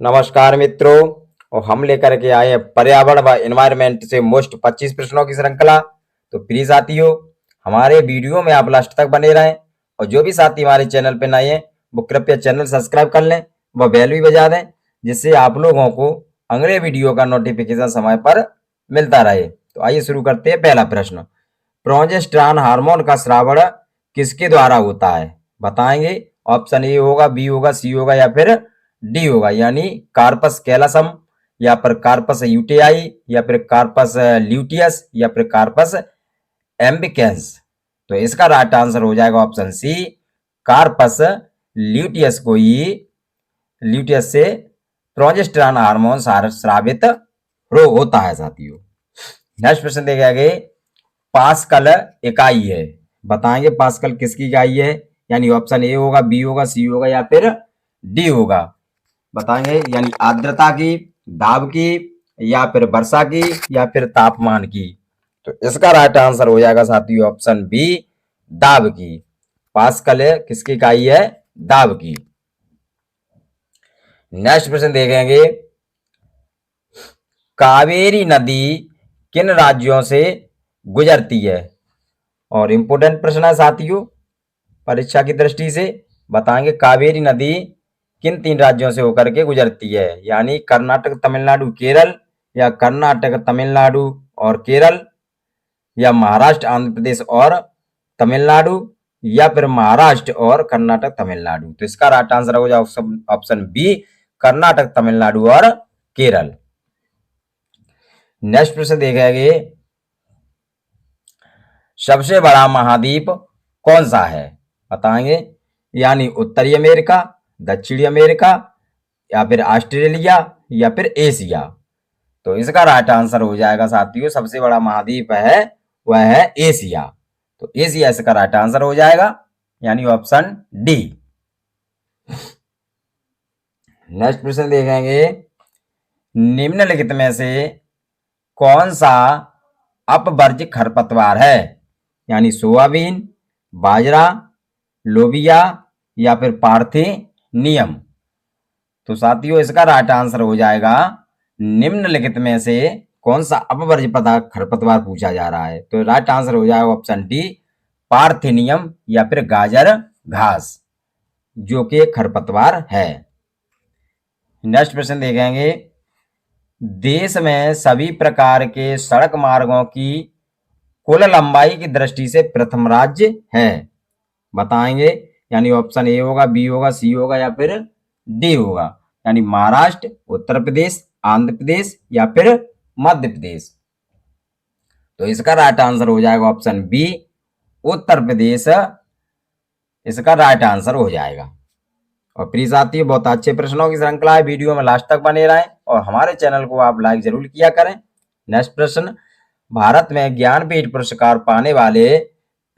नमस्कार मित्रों। और हम लेकर के आए हैं पर्यावरण व एनवायरनमेंट से मोस्ट 25 प्रश्नों की श्रृंखला। तो प्लीज साथियों, हमारे वीडियो में आप लास्ट तक बने रहें और जो भी साथी हमारे चैनल पे नए हैं वो कृपया चैनल सब्सक्राइब कर लें व बेल भी बजा दें, जिससे आप लोगों को अगले वीडियो का नोटिफिकेशन समय पर मिलता रहे। तो आइए शुरू करते हैं। पहला प्रश्न, प्रोजेस्टेरॉन हार्मोन का स्रावण किसके द्वारा होता है? बताएंगे। ऑप्शन ए होगा, बी होगा, सी होगा या फिर डी होगा, यानी कार्पस कैलसम या फिर कार्पस यूटेआई या फिर कार्पस ल्यूटियस या फिर कार्पस एम्बिकेंस। तो इसका राइट आंसर हो जाएगा ऑप्शन सी, कार्पस ल्यूटियस को ही ल्यूटियस से प्रोजेस्टेरॉन हार्मोन स्रावित रोग होता है साथियों। नेक्स्ट प्रश्न देखा गया, पास्कल इकाई है। बताएंगे पास्कल किसकी इकाई है, यानी ऑप्शन ए होगा, बी होगा, सी होगा या फिर डी होगा। बताएंगे, यानी आर्द्रता की, दाब की या फिर वर्षा की या फिर तापमान की। तो इसका राइट आंसर हो जाएगा साथियों ऑप्शन बी, दाब की। पास्कल किसकी इकाई है? दाब की। नेक्स्ट प्रश्न देखेंगे, कावेरी नदी किन राज्यों से गुजरती है? और इंपोर्टेंट प्रश्न है साथियों परीक्षा की दृष्टि से। बताएंगे कावेरी नदी किन 3 राज्यों से होकर के गुजरती है, यानी कर्नाटक, तमिलनाडु, केरल, या कर्नाटक, तमिलनाडु और केरल, या महाराष्ट्र, आंध्र प्रदेश और तमिलनाडु, या फिर महाराष्ट्र और कर्नाटक, तमिलनाडु। तो इसका राइट आंसर हो जाए ऑप्शन बी, कर्नाटक, तमिलनाडु और केरल। नेक्स्ट प्रश्न देखेंगे, सबसे बड़ा महाद्वीप कौन सा है? बताएंगे, यानी उत्तरी अमेरिका, दक्षिणी अमेरिका या फिर ऑस्ट्रेलिया या फिर एशिया। तो इसका राइट आंसर हो जाएगा साथियों, सबसे बड़ा महाद्वीप है वह है एशिया। तो एशिया इसका राइट आंसर हो जाएगा, यानी ऑप्शन डी। नेक्स्ट प्रश्न देखेंगे, निम्नलिखित में से कौन सा अपवर्ज्य खरपतवार है, यानी सोयाबीन, बाजरा, लोबिया या फिर पार्थेनियम। तो साथियों इसका राइट आंसर हो जाएगा, निम्नलिखित में से कौन सा अपवर्ज्य पदार्थ खरपतवार पूछा जा रहा है। तो राइट आंसर हो जाएगा ऑप्शन डी, पार्थेनियम या फिर गाजर घास, जो कि खरपतवार है। नेक्स्ट प्रश्न देखेंगे, देश में सभी प्रकार के सड़क मार्गों की कुल लंबाई की दृष्टि से प्रथम राज्य है। बताएंगे, यानी ऑप्शन ए होगा, बी होगा, सी होगा या फिर डी होगा, यानी महाराष्ट्र, उत्तर प्रदेश, आंध्र प्रदेश या फिर मध्य प्रदेश। तो इसका राइट आंसर हो जाएगा ऑप्शन बी, उत्तर प्रदेश इसका राइट आंसर हो जाएगा। और प्लीज साथियों, बहुत अच्छे प्रश्नों की श्रृंखला है, वीडियो में लास्ट तक बने रहें और हमारे चैनल को आप लाइक जरूर किया करें। नेक्स्ट प्रश्न, भारत में ज्ञानपीठ पुरस्कार पाने वाले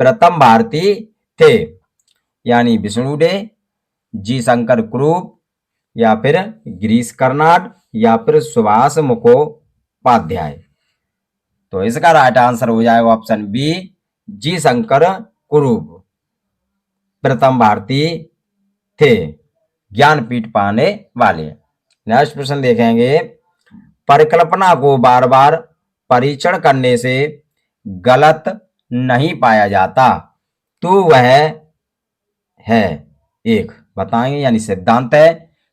प्रथम भारतीय थे, यानी विष्णु डे, जी शंकर कुरूप या फिर गिरीश कर्नाड या फिर सुभाष मुखोपाध्याय। तो इसका राइट आंसर हो जाएगा ऑप्शन बी, जी शंकर कुरूप प्रथम भारतीय थे ज्ञानपीठ पाने वाले। नेक्स्ट प्रश्न देखेंगे, परिकल्पना को बार बार परीक्षण करने से गलत नहीं पाया जाता तो वह है एक। बताएंगे, यानी सिद्धांत है,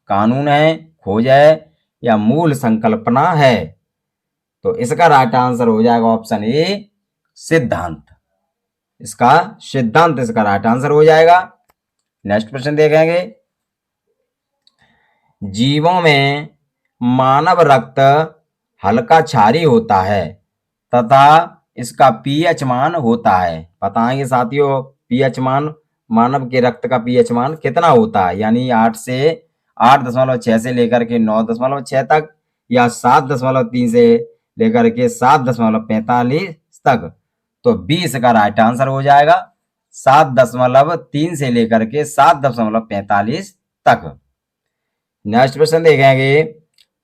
कानून है, खोज है या मूल संकल्पना है। तो इसका राइट आंसर हो जाएगा ऑप्शन ए, सिद्धांत। इसका सिद्धांत इसका राइट आंसर हो जाएगा। नेक्स्ट प्रश्न देखेंगे, जीवों में मानव रक्त हल्का क्षारीय होता है तथा इसका पीएच मान होता है। बताएंगे साथियों, पीएच मान, मानव के रक्त का पीएच मान कितना होता है, यानी 8.6 से लेकर के 9.6 तक, या 7.3 से लेकर के 7.45 तक। तो 20 का राइट आंसर हो जाएगा, 7.3 से लेकर के 7.45 तक। नेक्स्ट प्रश्न देखेंगे,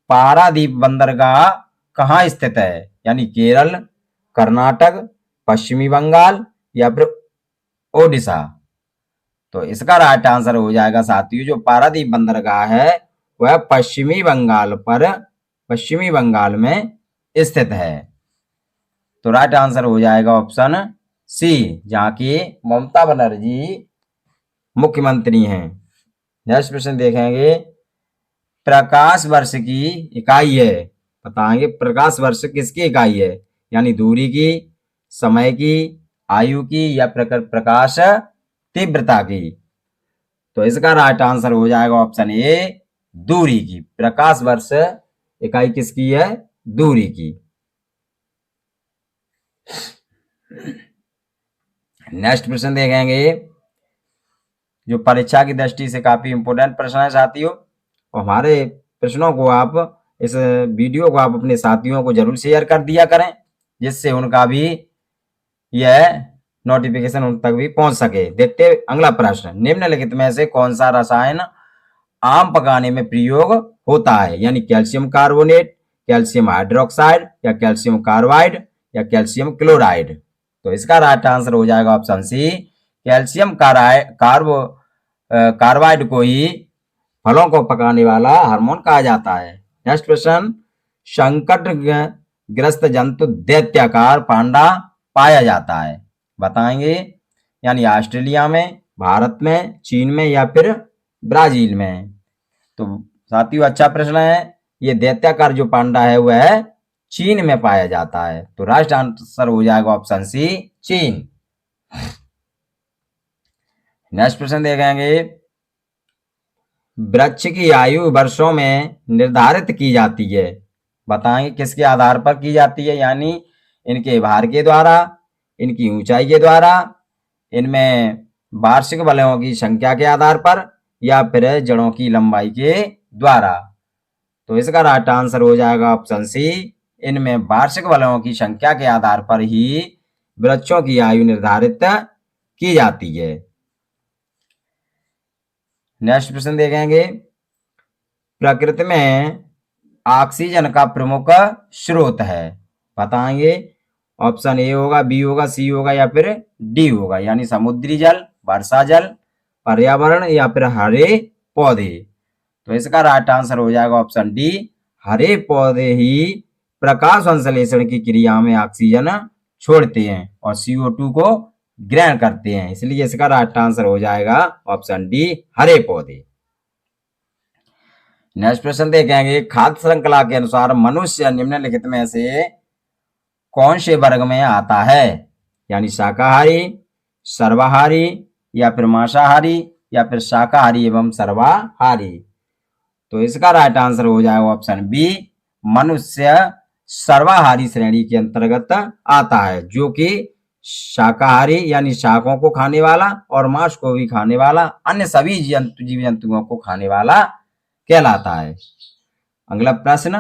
पारादीप बंदरगाह कहाँ स्थित है, यानी केरल, कर्नाटक, पश्चिमी बंगाल या फिर ओडिशा। तो इसका राइट आंसर हो जाएगा साथियों, जो पारादीप बंदरगाह है वह पश्चिमी बंगाल में स्थित है। तो राइट आंसर हो जाएगा ऑप्शन सी, जहां की ममता बनर्जी मुख्यमंत्री हैं। नेक्स्ट प्रश्न देखेंगे, प्रकाश वर्ष की इकाई है, बताएंगे प्रकाश वर्ष किसकी इकाई है, यानी दूरी की, समय की, आयु की या प्रकाश तीव्रता की। तो इसका राइट आंसर हो जाएगा ऑप्शन ए, दूरी की। प्रकाश वर्ष इकाई किसकी है, दूरी की। नेक्स्ट प्रश्न देखेंगे, जो परीक्षा की दृष्टि से काफी इंपोर्टेंट प्रश्न है साथियों, और हमारे प्रश्नों को आप, इस वीडियो को आप अपने साथियों को जरूर शेयर कर दिया करें, जिससे उनका भी यह नोटिफिकेशन उन तक भी पहुंच सके। देखते अगला प्रश्न, निम्नलिखित में से कौन सा रसायन आम पकाने में प्रयोग होता है, यानी कैल्शियम कार्बोनेट, कैल्शियम हाइड्रोक्साइड या कैल्शियम कार्बाइड या कैल्शियम क्लोराइड। तो इसका राइट आंसर हो जाएगा ऑप्शन सी, कैल्शियम कार्बाइड को ही फलों को पकाने वाला हार्मोन कहा जाता है। नेक्स्ट प्रश्न, संकट ग्रस्त जंतु दैत्याकार पांडा पाया जाता है, बताएंगे, यानी ऑस्ट्रेलिया में, भारत में, चीन में या फिर ब्राजील में। तो साथियों अच्छा प्रश्न है, ये दैत्याकार जो पांडा है वह चीन में पाया जाता है। तो राइट आंसर हो जाएगा ऑप्शन सी, चीन। नेक्स्ट प्रश्न देखेंगे, वृक्ष की आयु वर्षों में निर्धारित की जाती है, बताएंगे किसके आधार पर की जाती है, यानी इनके भार के द्वारा, इनकी ऊंचाई के द्वारा, इनमें वार्षिक वलयों की संख्या के आधार पर या फिर जड़ों की लंबाई के द्वारा। तो इसका राइट आंसर हो जाएगा ऑप्शन सी, इनमें वार्षिक वलयों की संख्या के आधार पर ही वृक्षों की आयु निर्धारित की जाती है। नेक्स्ट प्रश्न देखेंगे, प्रकृति में ऑक्सीजन का प्रमुख स्रोत है, बताएंगे, ऑप्शन ए होगा, बी होगा, सी होगा या फिर डी होगा, यानी समुद्री जल, वर्षा जल, पर्यावरण या फिर हरे पौधे। तो इसका राइट आंसर हो जाएगा ऑप्शन डी, हरे पौधे ही प्रकाश संश्लेषण की क्रिया में ऑक्सीजन छोड़ते हैं और CO2 को ग्रहण करते हैं, इसलिए इसका राइट आंसर हो जाएगा ऑप्शन डी, हरे पौधे। नेक्स्ट प्रश्न देखेंगे, खाद्य श्रृंखला के अनुसार मनुष्य निम्नलिखित में से कौन से वर्ग में आता है, यानी शाकाहारी, सर्वाहारी या फिर मांसाहारी या फिर शाकाहारी एवं सर्वाहारी। तो इसका राइट आंसर हो जाएगा ऑप्शन बी, मनुष्य सर्वाहारी श्रेणी के अंतर्गत आता है, जो कि शाकाहारी यानी शाकों को खाने वाला और मांस को भी खाने वाला, अन्य सभी जीव जंतुओं को खाने वाला कहलाता है। अगला प्रश्न,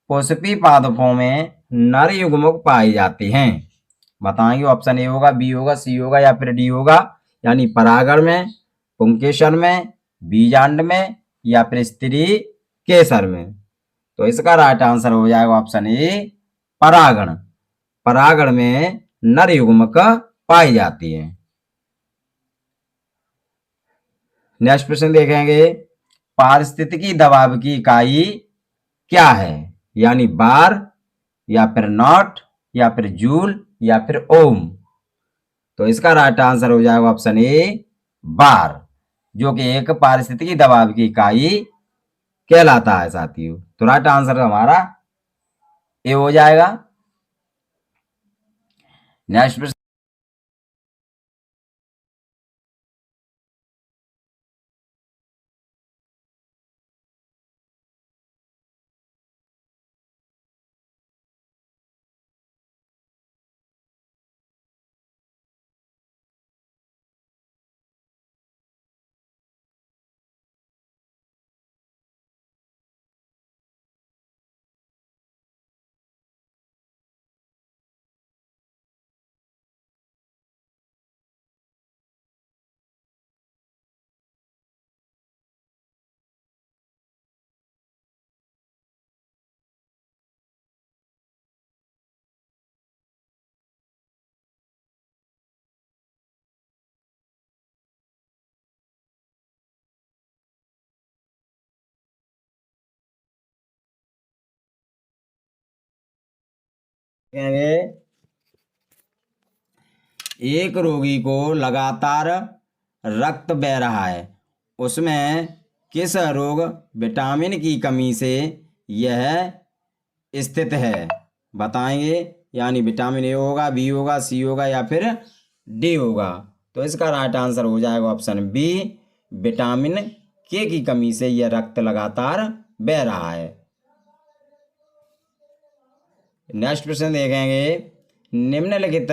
पुष्पी पादपों में नर युग्मक पाए जाते हैं, बताएंगे, ऑप्शन ए होगा, बी होगा, सी होगा या फिर डी होगा, यानी परागण में, पुंकेसर में, बीजांड में या फिर स्त्री केसर में। तो इसका राइट आंसर हो जाएगा ऑप्शन ए, परागण। परागण में नर युग्मक पाई जाती है। नेक्स्ट प्रश्न देखेंगे, पारिस्थितिकी दबाव की इकाई क्या है, यानी बार या फिर नॉट या फिर जूल या फिर ओम। तो इसका राइट आंसर हो जाएगा ऑप्शन ए, बार, जो कि एक पारिस्थितिकी दबाव की इकाई कहलाता है साथियों। तो राइट आंसर हमारा ए हो जाएगा। नेक्स्ट कहेंगे एक रोगी को लगातार रक्त बह रहा है, उसमें किस रोग विटामिन की कमी से यह स्थित है, बताएंगे। यानी विटामिन ए होगा, बी होगा, सी होगा या फिर डी होगा। तो इसका राइट आंसर हो जाएगा ऑप्शन बी, विटामिन के की कमी से यह रक्त लगातार बह रहा है। नेक्स्ट प्रश्न देखेंगे, निम्नलिखित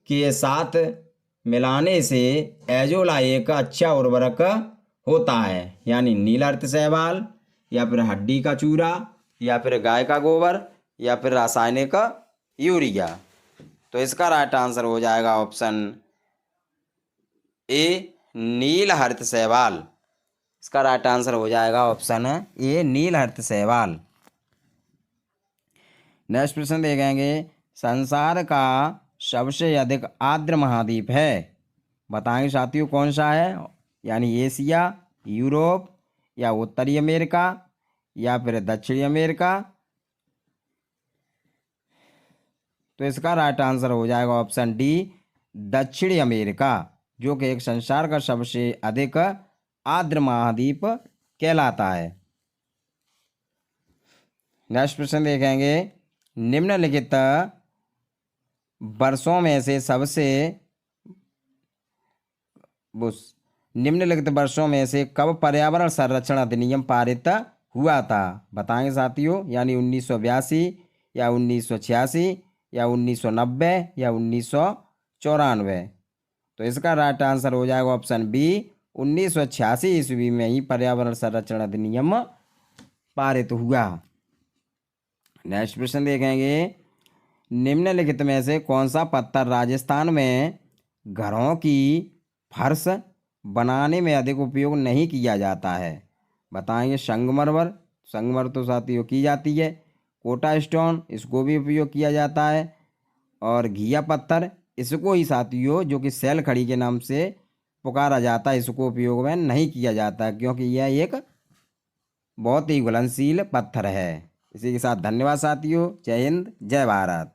के साथ मिलाने से एजोला एक अच्छा उर्वरक होता है, यानी नीला अर्ध शैवाल या फिर हड्डी का चूरा या फिर गाय का गोबर या फिर रासायनिक यूरिया। तो इसका राइट आंसर हो जाएगा ऑप्शन ए, नील हरित शैवाल। इसका राइट आंसर हो जाएगा ऑप्शन ए, नील हरित शैवाल। नेक्स्ट प्रश्न देखेंगे, संसार का सबसे अधिक आर्द्र महाद्वीप है, बताएंगे साथियों कौन सा है, यानी एशिया, यूरोप या उत्तरी अमेरिका या फिर दक्षिणी अमेरिका। तो इसका राइट आंसर हो जाएगा ऑप्शन डी, दक्षिणी अमेरिका, जो कि एक संसार का सबसे अधिक आर्द्र महाद्वीप कहलाता है। नेक्स्ट प्रश्न देखेंगे, निम्नलिखित वर्षों में से कब पर्यावरण संरक्षण अधिनियम पारित हुआ था, बताएंगे साथियों। यानी 1982 या 1986 या 1990 या 1994। तो इसका राइट आंसर हो जाएगा ऑप्शन बी, 1986 ईस्वी में ही पर्यावरण संरक्षण अधिनियम पारित हुआ। नेक्स्ट प्रश्न देखेंगे, निम्नलिखित में से कौन सा पत्थर राजस्थान में घरों की फर्श बनाने में अधिक उपयोग नहीं किया जाता है, बताएंगे। संगमरमर तो साथियों की जाती है, कोटा स्टोन इसको भी उपयोग किया जाता है, और घिया पत्थर इसको ही साथियों जो कि सेल खड़ी के नाम से पुकारा जाता है, इसको उपयोग में नहीं किया जाता क्योंकि यह एक बहुत ही घुलनशील पत्थर है। इसी के साथ धन्यवाद साथियों, जय हिंद, जय भारत।